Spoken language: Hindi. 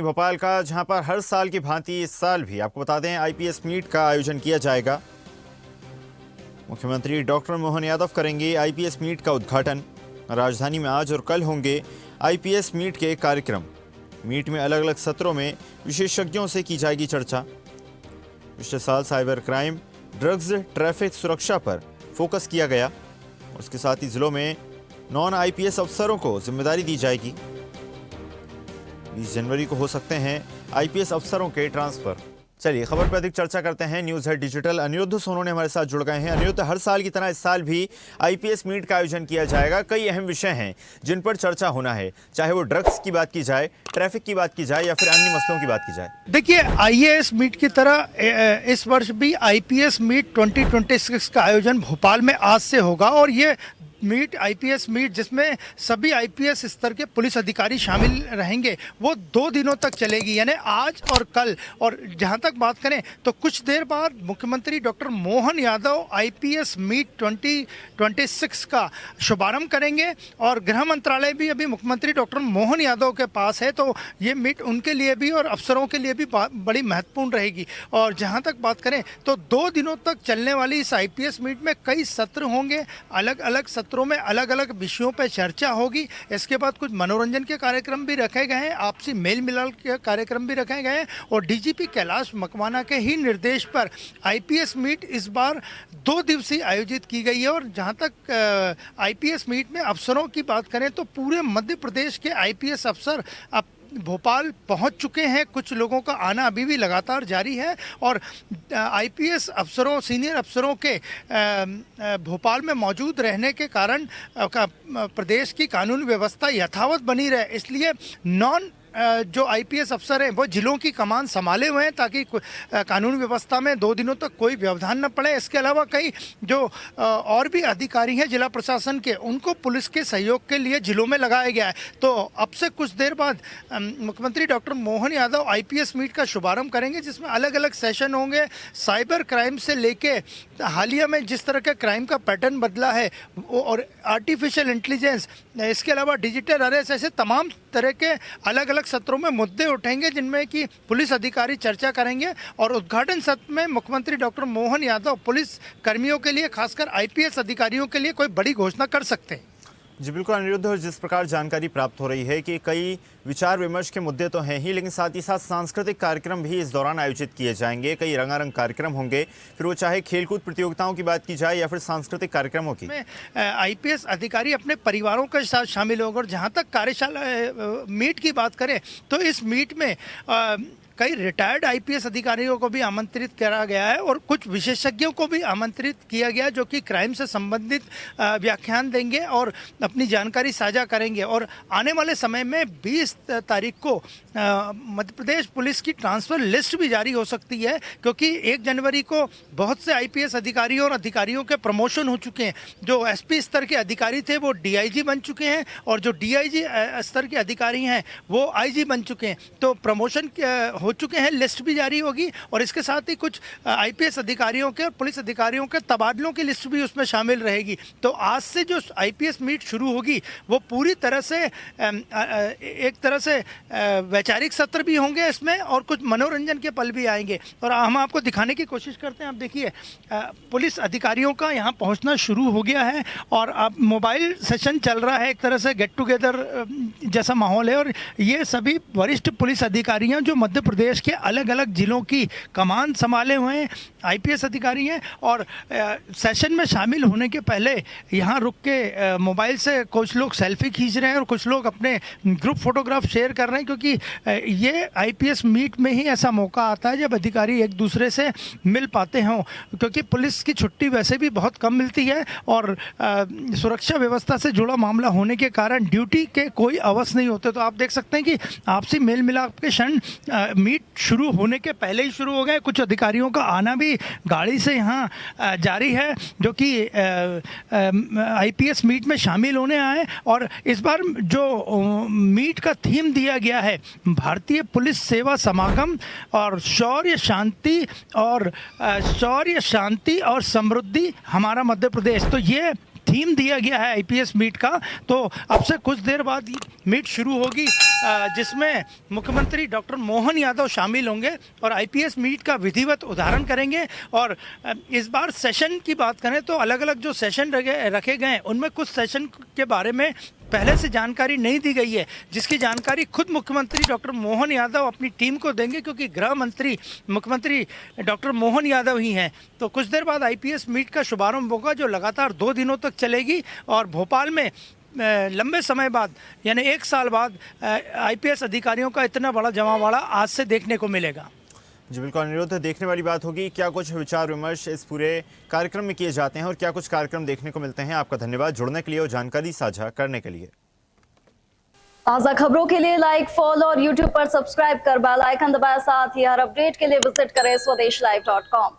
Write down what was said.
भोपाल का, जहां पर हर साल की भांति इस साल भी आपको बता दें आईपीएस मीट का आयोजन किया जाएगा। मुख्यमंत्री डॉक्टर मोहन यादव करेंगे आईपीएस मीट का उद्घाटन। राजधानी में आज और कल होंगे आईपीएस मीट के कार्यक्रम। मीट में अलग अलग सत्रों में विशेषज्ञों से की जाएगी चर्चा। पिछले साल साइबर क्राइम, ड्रग्स, ट्रैफिक सुरक्षा पर फोकस किया गया। उसके साथ ही जिलों में नॉन आईपीएस अफसरों को जिम्मेदारी दी जाएगी। 20 जनवरी को हो सकते हैं आईपीएस अफसरों के ट्रांसफर। चलिए खबर पर अधिक चर्चा करते हैं। News head digital Anirudh Sonone हमारे साथ जुड़ गए हैं। अनिरुद्ध, हर साल की तरह इस साल भी आईपीएस मीट का आयोजन किया जाएगा। कई अहम विषय हैं जिन पर चर्चा होना है, चाहे वो ड्रग्स की बात की जाए, ट्रैफिक की बात की जाए या फिर अन्य मसलों की बात की जाए। देखिए, आईएएस मीट की तरह इस वर्ष भी आईपीएस मीट 2026 का आयोजन भोपाल में आज से होगा और ये मीट आईपीएस मीट जिसमें सभी आईपीएस स्तर के पुलिस अधिकारी शामिल रहेंगे, वो 2 दिनों तक चलेगी, यानी आज और कल। और जहां तक बात करें तो कुछ देर बाद मुख्यमंत्री doctor Mohan Yadav IPS meet 2026 का शुभारंभ करेंगे और गृह मंत्रालय भी अभी मुख्यमंत्री डॉक्टर मोहन यादव के पास है, तो ये मीट उनके लिए भी और अफसरों के लिए भी बड़ी महत्वपूर्ण रहेगी। और जहाँ तक बात करें तो 2 दिनों तक चलने वाली इस आईपीएस मीट में कई सत्र होंगे, अलग अलग सत्रों में अलग अलग विषयों पर चर्चा होगी। इसके बाद कुछ मनोरंजन के कार्यक्रम भी रखे गए हैं, आपसी मेल मिलाप के कार्यक्रम भी रखे गए हैं और डीजीपी कैलाश मकवाना के ही निर्देश पर आईपीएस मीट इस बार 2 दिवसीय आयोजित की गई है। और जहां तक आईपीएस मीट में अफसरों की बात करें तो पूरे मध्य प्रदेश के आईपीएस अफसर अब भोपाल पहुंच चुके हैं। कुछ लोगों का आना अभी भी लगातार जारी है और आईपीएस अफसरों, सीनियर अफसरों के भोपाल में मौजूद रहने के कारण प्रदेश की कानून व्यवस्था यथावत बनी रहे, इसलिए जो आईपीएस अफसर हैं वो जिलों की कमान संभाले हुए हैं ताकि कानून व्यवस्था में 2 दिनों तक कोई व्यवधान न पड़े। इसके अलावा कई जो और भी अधिकारी हैं जिला प्रशासन के, उनको पुलिस के सहयोग के लिए जिलों में लगाया गया है। तो अब से कुछ देर बाद मुख्यमंत्री doctor Mohan Yadav IPS meet का शुभारंभ करेंगे, जिसमें अलग अलग सेशन होंगे। साइबर क्राइम से लेके हालिया में जिस तरह के क्राइम का पैटर्न बदला है और आर्टिफिशियल इंटेलिजेंस, इसके अलावा डिजिटल अरेस्ट, ऐसे तमाम तरह के अलग अलग सत्रों में मुद्दे उठेंगे जिनमें कि पुलिस अधिकारी चर्चा करेंगे। और उद्घाटन सत्र में मुख्यमंत्री डॉक्टर मोहन यादव पुलिस कर्मियों के लिए, खासकर आईपीएस अधिकारियों के लिए कोई बड़ी घोषणा कर सकते हैं। जी बिल्कुल अनिरुद्ध, और जिस प्रकार जानकारी प्राप्त हो रही है कि कई विचार विमर्श के मुद्दे तो हैं ही, लेकिन साथ ही साथ सांस्कृतिक कार्यक्रम भी इस दौरान आयोजित किए जाएंगे। कई रंगारंग कार्यक्रम होंगे, फिर वो चाहे खेलकूद प्रतियोगिताओं की बात की जाए या फिर सांस्कृतिक कार्यक्रमों की। आईपीएस अधिकारी अपने परिवारों के साथ शामिल होंगे। और जहाँ तक कार्यशाला मीट की बात करें तो इस मीट में कई रिटायर्ड आईपीएस अधिकारियों को भी आमंत्रित करा गया है और कुछ विशेषज्ञों को भी आमंत्रित किया गया जो कि क्राइम से संबंधित व्याख्यान देंगे और अपनी जानकारी साझा करेंगे। और आने वाले समय में 20 तारीख को मध्य प्रदेश पुलिस की ट्रांसफ़र लिस्ट भी जारी हो सकती है, क्योंकि 1 जनवरी को बहुत से आईपीएस अधिकारियों और अधिकारियों के प्रमोशन हो चुके हैं। जो एसपी स्तर के अधिकारी थे वो डीआईजी बन चुके हैं और जो डीआईजी स्तर के अधिकारी हैं वो आईजी बन चुके हैं। तो प्रमोशन हो चुके हैं, लिस्ट भी जारी होगी और इसके साथ ही कुछ आईपीएस अधिकारियों के और पुलिस अधिकारियों के तबादलों की लिस्ट भी उसमें शामिल रहेगी। तो आज से जो आईपीएस मीट शुरू होगी वो पूरी तरह से एक तरह से वैचारिक सत्र भी होंगे इसमें और कुछ मनोरंजन के पल भी आएंगे। और हम आपको दिखाने की कोशिश करते हैं। आप देखिए, पुलिस अधिकारियों का यहाँ पहुँचना शुरू हो गया है और अब मोबाइल सेशन चल रहा है, एक तरह से गेट टुगेदर जैसा माहौल है। और ये सभी वरिष्ठ पुलिस अधिकारियाँ जो मध्य प्रदेश के अलग अलग जिलों की कमान संभाले हुए हैं आईपीएस अधिकारी हैं और सेशन में शामिल होने के पहले यहाँ रुक के मोबाइल से कुछ लोग सेल्फी खींच रहे हैं और कुछ लोग अपने ग्रुप फोटोग्राफ शेयर कर रहे हैं, क्योंकि ये आईपीएस मीट में ही ऐसा मौका आता है जब अधिकारी एक दूसरे से मिल पाते हों, क्योंकि पुलिस की छुट्टी वैसे भी बहुत कम मिलती है और सुरक्षा व्यवस्था से जुड़ा मामला होने के कारण ड्यूटी के कोई अवसर नहीं होते। तो आप देख सकते हैं कि आपसी मेल मिलाप के क्षण मीट शुरू होने के पहले ही शुरू हो गए। कुछ अधिकारियों का आना भी गाड़ी से यहाँ जारी है जो कि आईपीएस मीट में शामिल होने आए। और इस बार जो मीट का थीम दिया गया है भारतीय पुलिस सेवा समागम और शौर्य शांति और समृद्धि हमारा मध्य प्रदेश, तो ये थीम दिया गया है आईपीएस मीट का। तो अब से कुछ देर बाद ये मीट शुरू होगी, जिसमें मुख्यमंत्री डॉक्टर मोहन यादव शामिल होंगे और आईपीएस मीट का विधिवत उद्घाटन करेंगे। और इस बार सेशन की बात करें तो अलग अलग जो सेशन रखे गए हैं उनमें कुछ सेशन के बारे में पहले से जानकारी नहीं दी गई है, जिसकी जानकारी खुद मुख्यमंत्री डॉक्टर मोहन यादव अपनी टीम को देंगे, क्योंकि गृह मंत्री मुख्यमंत्री डॉक्टर मोहन यादव ही हैं। तो कुछ देर बाद आईपीएस मीट का शुभारंभ होगा, जो लगातार 2 दिनों तक चलेगी और भोपाल में लंबे समय बाद यानी 1 साल बाद आईपीएस अधिकारियों का इतना बड़ा जमावड़ा आज से देखने को मिलेगा। जी बिल्कुल अनिरुद्ध, देखने वाली बात होगी क्या कुछ विचार विमर्श इस पूरे कार्यक्रम में किए जाते हैं और क्या कुछ कार्यक्रम देखने को मिलते हैं। आपका धन्यवाद जुड़ने के लिए और जानकारी साझा करने के लिए। ताज़ा खबरों के लिए लाइक, फॉलो और यूट्यूब पर सब्सक्राइब कर बेल आइकन दबाएं। साथ ही हर अपडेट के लिए विजिट करें swedeshlive.com।